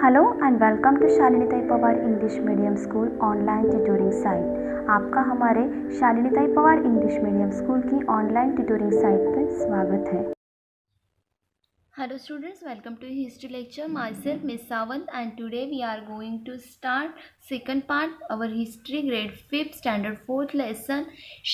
Hello and welcome to Shalini Tai Pawar English medium school online tutoring site. आपका हमारे Shalini Tai Pawar English medium school की online tutoring site पर स्वागत है। Hello students, welcome to history lecture. Myself Miss Sawant, and today we are going to start second part our history grade 5th standard 4th lesson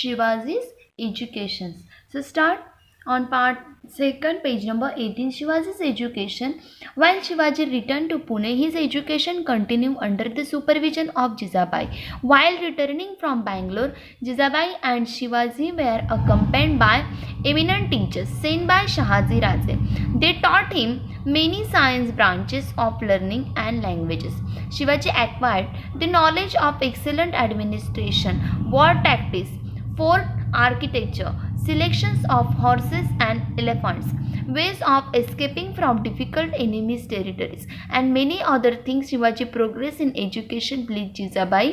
Shivaji's education. So start on part second, page number 18. Shivaji's education. While Shivaji returned to Pune, his education continued under the supervision of Jizabai. While returning from Bangalore, Jizabai and Shivaji were accompanied by eminent teachers sent by Shahaji Raje. They taught him many science branches of learning and languages. Shivaji acquired the knowledge of excellent administration, war tactics, fort architecture, selections of horses and elephants, ways of escaping from difficult enemies' territories, and many other things. Shivaji progress in education pleased Jizabai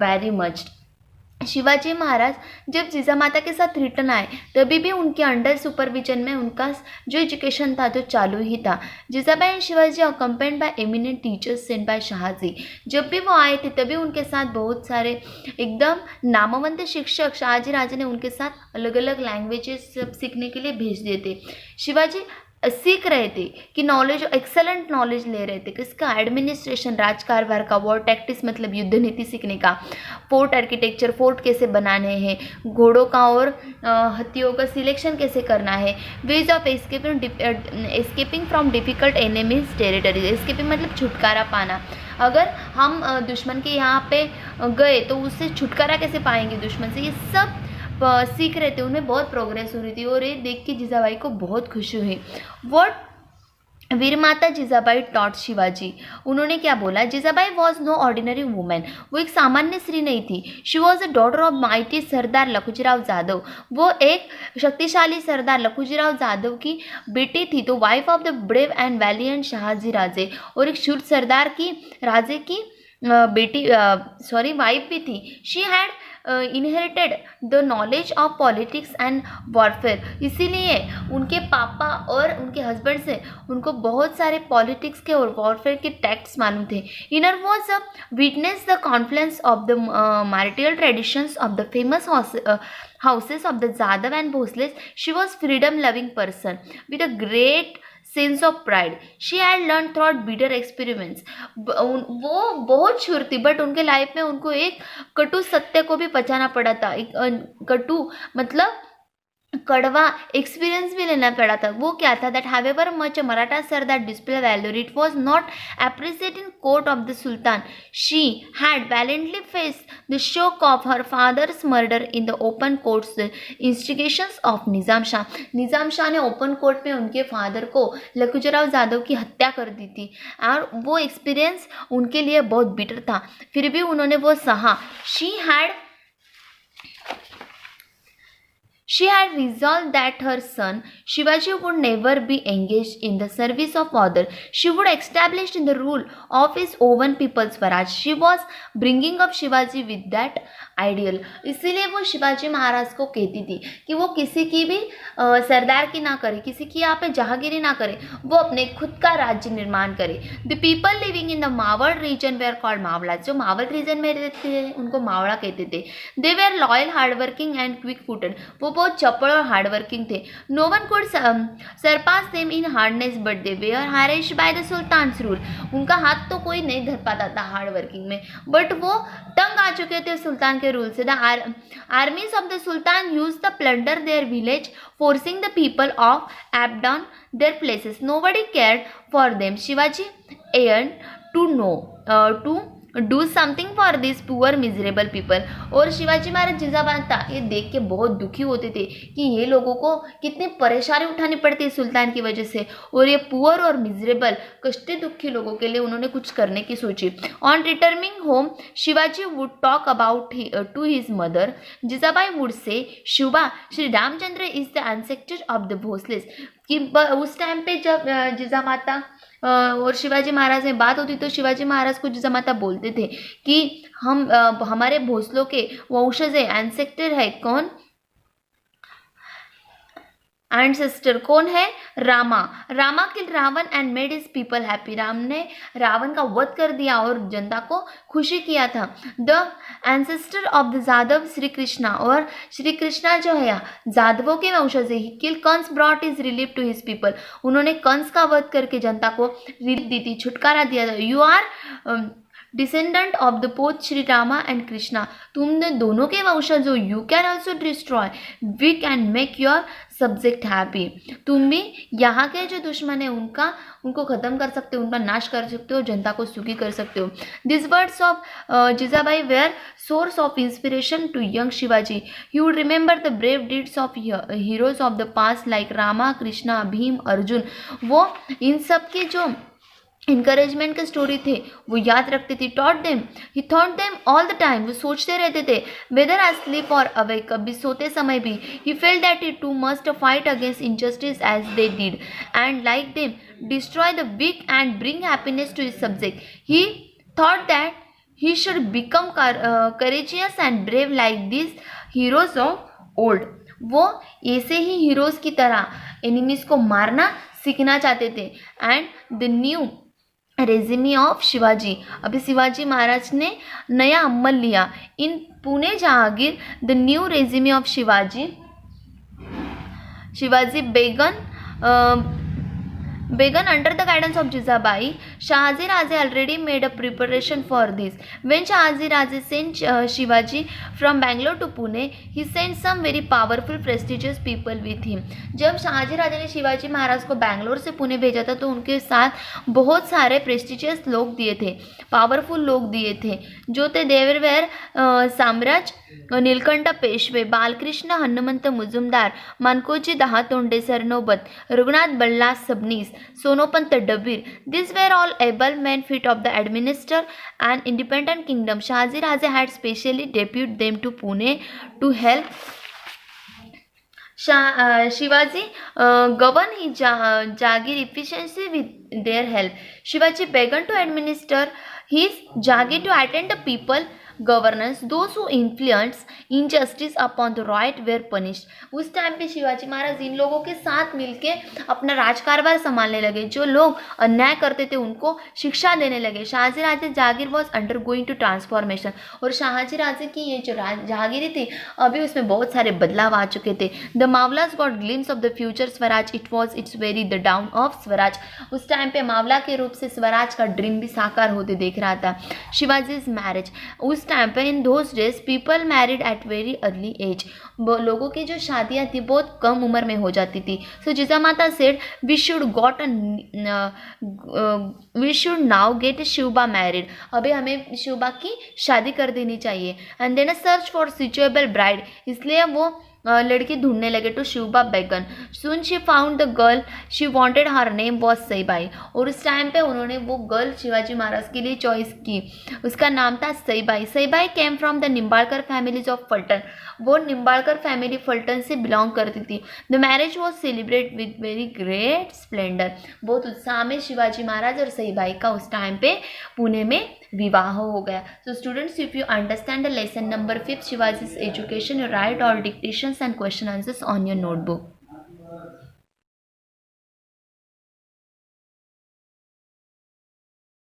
very much. Shivaji Maharaj जब जीजा माता के साथ return आए तभी भी उनके under supervision में उनका जो एजुकेशन था जो चालू ही था. Jijabai and Shivaji accompanied by eminent teachers sent by Shahji. जब भी वो आए थे तभी उनके साथ बहुत सारे एकदम नामवंत शिक्षक शाहजी राजे ने उनके साथ अलग अलग लैंग्वेजेस सब सीखने के लिए भेज दिए थे. शिवाजी सीख रहे थे कि नॉलेज एक्सेलेंट नॉलेज ले रहे थे किसका, एडमिनिस्ट्रेशन राजकारभार का, वॉर टैक्टिक्स मतलब युद्ध नीति सीखने का, फोर्ट आर्किटेक्चर फोर्ट कैसे बनाने हैं, घोड़ों का और हथियों का सिलेक्शन कैसे करना है, ways of escaping from difficult enemies territories. Escaping मतलब छुटकारा पाना. अगर हम दुश्मन के यहाँ पे गए तो उससे छुटकारा कैसे पाएंगे दुश्मन से, ये सब सीख रहे थे. उनमें बहुत प्रोग्रेस हो रही थी और ये देख के जीजाबाई को बहुत खुशी हुई. व्हाट वीर माता जीजाबाई टॉट शिवाजी. उन्होंने क्या बोला. Jijabai was no ordinary women. वो एक सामान्य स्त्री नहीं थी. She was a daughter of mighty Sardar Lakhujirao Jadhav. वो एक शक्तिशाली सरदार लखुजीराव जाधव की बेटी थी. तो wife of the brave and valiant Shahji Raje, और एक शूर सरदार की राजे की बेटी वाइफ भी थी. She had inherited the knowledge of politics and warfare. इसीलिए उनके पापा और उनके हस्बैंड से उनको बहुत सारे पॉलिटिक्स के और वॉरफेयर के टैक्ट्स मालूम थे. Inner was a witness the Confluence of the marital traditions of the famous houses of the Jadhav and Bhosles. She was freedom loving person with a great sense of pride. She had learn through bitter experiments. वो बहुत शुर थी but उनके life में उनको एक कटु सत्य को भी पचाना पड़ा था. एक कटु मतलब कड़वा एक्सपीरियंस भी लेना पड़ा था. वो क्या था. That however much Maratha sardar display valour it was not appreciated in court of the sultan. She had valiantly faced the shock of her father's murder in the open courts the instigations of Nizam Shah. Nizam Shah ने open court में उनके father को लखुजीराव जाधव की हत्या कर दी थी और वो एक्सपीरियंस उनके लिए बहुत बिटर था. फिर भी उन्होंने वो सहा. She had resolved that her son Shivaji would never be engaged in the service of others. She would establish in the rule of his own people Swaraj. She was bringing up Shivaji with that ideal. इसीलिए वो शिवाजी महाराज को कहती थी कि वो किसी की भी सरदार की ना करे, किसी की यहाँ पे जहांगीरी ना करे, वो अपने खुद का राज्य निर्माण करे. The people living in the Maval region were called Mavala. जो मावड़ रीजन में रहते थे उनको मावड़ा कहते थे. They were loyal hardworking and quick footed. वो बहुत चपड़ और हार्डवर्किंग थे. No one could surpass them in hardness but they were harassed by the sultan's rule. उनका हाथ तो कोई नहीं धर पाता था हार्डवर्किंग में, बट वो तंग आ चुके थे सुल्तान के रूल से. The armies of the Sultan use the plunder their village forcing the people of Abdon their places. Nobody cared for them. Shivaji yearned to do something for these poor miserable people. और शिवाजी महाराज जिजामाता ये देख के बहुत दुखी होते थे कि ये लोगों को कितनी परेशानी उठानी पड़ती है सुल्तान की वजह से, और ये पुअर और मिजरेबल कष्टे दुखी लोगों के लिए उन्होंने कुछ करने की सोची. On returning home Shivaji would talk about to his mother. Jijabai would say शुभा Shri Ramchandra is the ancestor of the Bhosales. कि उस टाइम पे जब जिजामाता और शिवाजी महाराज में बात होती तो शिवाजी महाराज को जिजामाता बोलते थे कि हम हमारे भोसलों के वंशज है, एंसेस्टर है. कौन. एंसेस्टर कौन है? Rama. Rama kill Ravana and made his people happy. Ram ने रावण का वध कर दिया और जनता को खुशी किया था। The ancestor of the Jadav Shri Krishna, और श्री कृष्णा जो है जादवों के वंशज है। Kill Kansa brought is relief to his people. उन्होंने कंस का वध करके जनता को रिलीफ दी थी, छुटकारा दिया था। You are descendant of the both Shri Rama and Krishna. तुमने दोनों के वंशज हो। You can also destroy we can make your subject happy. तुम भी यहाँ के जो दुश्मन है उनको ख़त्म कर सकते हो, उनका नाश कर सकते हो, जनता को सुखी कर सकते हो। This words of Jijabai were source of inspiration to young Shivaji. You would remember the brave deeds of heroes of the past like Rama, Krishna, Bhim, Arjun. वो इन सब के जो इंकरेजमेंट के स्टोरी थे वो याद रखते थे। Taught them, he thought them all the time. वो सोचते रहते थे वेदर आई स्लीप और अवेक, कभी सोते समय भी। He felt that he too must fight against injustice as they did and like them destroy the weak and bring happiness to his subject. He thought that he should become courageous and brave like this heroes of old. वो ऐसे ही heroes की तरह enemies को मारना सीखना चाहते थे। And the new regime of Shivaji, अभी शिवाजी महाराज ने नया अमल लिया इन पुणे जहांगीर। The new regime of Shivaji begun under the guidance of Jizabai. Shahaji Raje already made a preparation for this. When Shahaji Raje sent Shivaji from Bangalore to Pune, he sent some very powerful, prestigious people with him. जब शाहजी राजे ने शिवाजी महाराज को बैंगलोर से पुणे भेजा था तो उनके साथ बहुत सारे प्रेस्टिजियस लोग दिए थे, पावरफुल लोग दिए थे, जो थे देवरवेर साम्राज, नीलकंठ पेशवे, बालकृष्ण हनुमंत मुजुमदार, मानकोजी दहातोंडे सरनोबत, रघुनाथ बल्ला Sabnis, Sonopant Dabir. These were all able men fit of the administer an independent kingdom. Shahaji Raje had specially deputed them to Pune to help Shivaji govern his Jagir efficiency with their help. Shivaji began to administer his Jagir to attend the people governance. Those who influence injustice upon the right were punished. उस time पे शिवाजी महाराज इन लोगों के साथ मिलके अपना राजकारभार संभालने लगे. जो लोग अन्याय करते थे उनको शिक्षा देने लगे. Shahji Raje jagir was undergoing to transformation. और शाहजी राजे की ये जो जहांगीरी थी अभी उसमें बहुत सारे बदलाव आ चुके थे. The Mavalas got glimpse of the future swaraj. It was its very the dawn of swaraj. उस टाइम पे मावला के रूप से स्वराज का ड्रीम भी साकार होते देख रहा था. शिवाजी मैरिज. उस टाइम पे in those days people married at very early age. लोगों की जो शादियां थी बहुत कम उम्र में हो जाती थी. So Jijamata said we should now get Shivba married. अभी हमें शिवबा की शादी कर देनी चाहिए. And then search for suitable bride. इसलिए वो लड़की ढूंढने लगे to Shivba began. Soon she found the girl she wanted. Her name was Saibai. और उस टाइम पे उन्होंने वो गर्ल शिवाजी महाराज के लिए चॉइस की. उसका नाम था Saibai. Saibai came from the Nimbalkar families of Phaltan. वो निम्बाड़कर फैमिली फल्टन से बिलोंग करती थी. The marriage was celebrate with very great splendour. बहुत उत्साह में शिवाजी महाराज और सईबाई का उस टाइम पे पुणे में विवाह हो गया. So students, if you understand the lesson number 5 Shivaji's education, you write all dictations and question answers on your notebook.